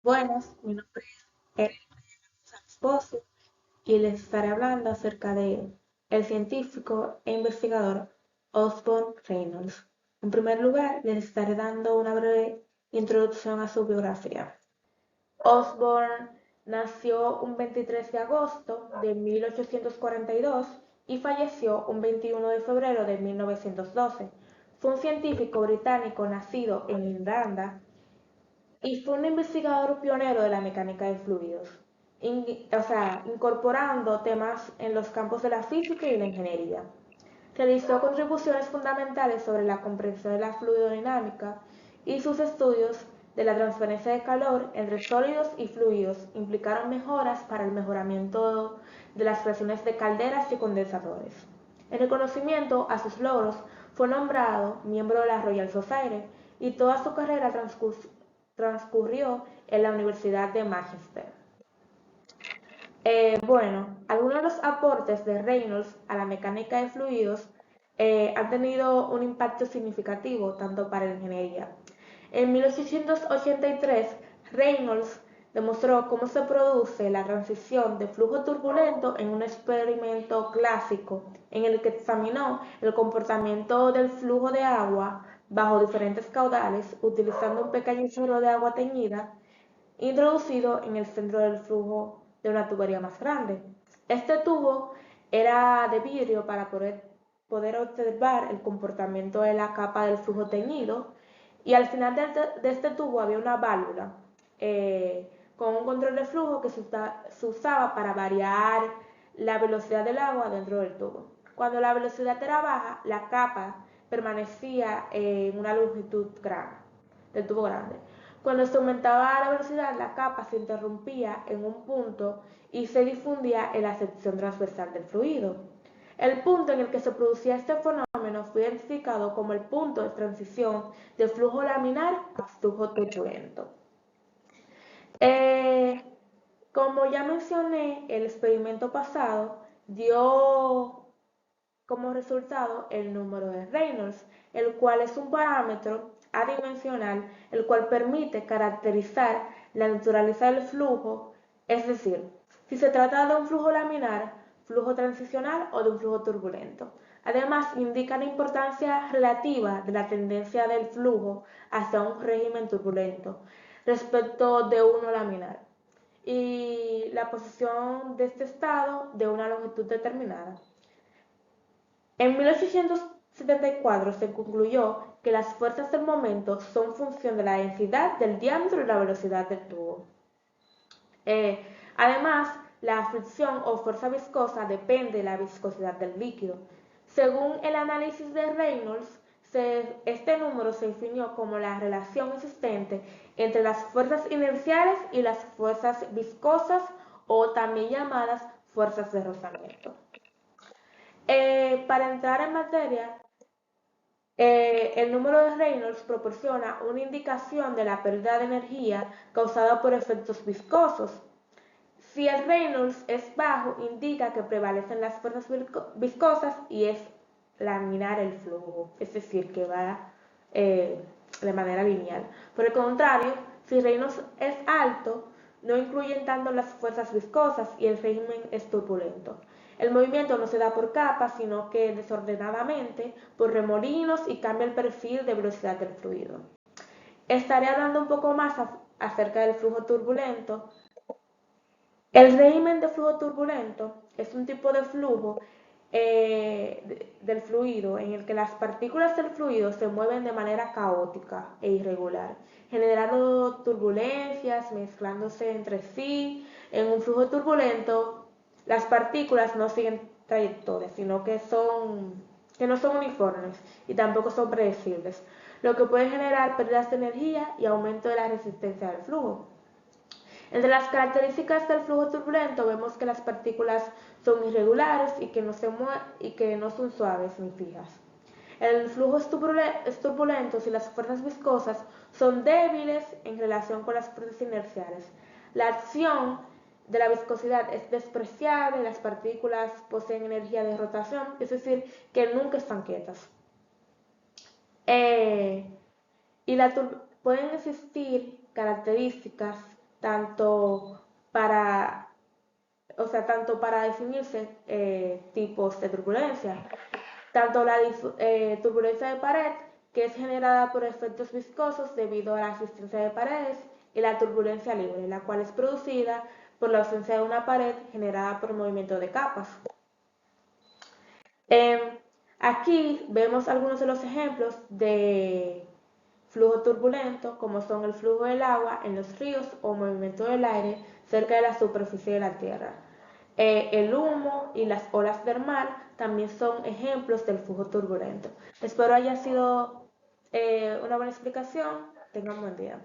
Buenas, mi nombre es Erika Esposo y les estaré hablando acerca de el científico e investigador Osborne Reynolds. En primer lugar, les estaré dando una breve introducción a su biografía. Osborne nació un 23 de agosto de 1842 y falleció un 21 de febrero de 1912. Fue un científico británico nacido en Irlanda y fue un investigador pionero de la mecánica de fluidos, incorporando temas en los campos de la física y la ingeniería. Realizó contribuciones fundamentales sobre la comprensión de la fluidodinámica y sus estudios de la transferencia de calor entre sólidos y fluidos implicaron mejoras para el mejoramiento de las presiones de calderas y condensadores. En reconocimiento a sus logros, fue nombrado miembro de la Royal Society y toda su carrera transcurrió en la Universidad de Manchester. Algunos de los aportes de Reynolds a la mecánica de fluidos han tenido un impacto significativo tanto para la ingeniería. En 1883, Reynolds demostró cómo se produce la transición de flujo turbulento en un experimento clásico en el que examinó el comportamiento del flujo de agua bajo diferentes caudales utilizando un pequeño chorro de agua teñida introducido en el centro del flujo de una tubería más grande. Este tubo era de vidrio para poder observar el comportamiento de la capa del flujo teñido y al final de este tubo había una válvula con un control de flujo que se usaba para variar la velocidad del agua dentro del tubo. Cuando la velocidad era baja, la capa permanecía en una longitud grande, del tubo grande. Cuando se aumentaba la velocidad, la capa se interrumpía en un punto y se difundía en la sección transversal del fluido. El punto en el que se producía este fenómeno fue identificado como el punto de transición de flujo laminar a flujo turbulento. Eh, como ya mencioné, el experimento pasado dio como resultado el número de Reynolds, el cual es un parámetro adimensional, el cual permite caracterizar la naturaleza del flujo, es decir, si se trata de un flujo laminar, flujo transicional o de un flujo turbulento. Además, indica la importancia relativa de la tendencia del flujo hacia un régimen turbulento respecto de uno laminar y la posición de este estado de una longitud determinada. En 1874 se concluyó que las fuerzas del momento son función de la densidad, del diámetro y la velocidad del tubo. Eh, Además, la fricción o fuerza viscosa depende de la viscosidad del líquido. Según el análisis de Reynolds, este número se definió como la relación existente entre las fuerzas inerciales y las fuerzas viscosas o también llamadas fuerzas de rozamiento. Para entrar en materia, el número de Reynolds proporciona una indicación de la pérdida de energía causada por efectos viscosos. Si el Reynolds es bajo, indica que prevalecen las fuerzas viscosas y es laminar el flujo, es decir, que va de manera lineal. Por el contrario, si Reynolds es alto, no incluyen tanto las fuerzas viscosas y el régimen es turbulento. El movimiento no se da por capas, sino que desordenadamente por remolinos y cambia el perfil de velocidad del fluido. Estaré hablando un poco más acerca del flujo turbulento. El régimen de flujo turbulento es un tipo de flujo del fluido en el que las partículas del fluido se mueven de manera caótica e irregular, generando turbulencias, mezclándose entre sí. En un flujo turbulento, las partículas no siguen trayectorias, sino que no son uniformes y tampoco son predecibles, lo que puede generar pérdidas de energía y aumento de la resistencia del flujo. Entre las características del flujo turbulento vemos que las partículas son irregulares y que no son suaves ni fijas. El flujo es turbulento si las fuerzas viscosas son débiles en relación con las fuerzas inerciales. La acción de la viscosidad es despreciable, las partículas poseen energía de rotación, es decir, que nunca están quietas. Eh, y pueden existir características tanto para, tanto para definirse tipos de turbulencia, tanto la turbulencia de pared, que es generada por efectos viscosos debido a la existencia de paredes, y la turbulencia libre, la cual es producida por la ausencia de una pared generada por movimiento de capas. Aquí vemos algunos de los ejemplos de flujo turbulento, como son el flujo del agua en los ríos o movimiento del aire cerca de la superficie de la Tierra. El humo y las olas del mar también son ejemplos del flujo turbulento. Espero haya sido una buena explicación. Tengan un buen día.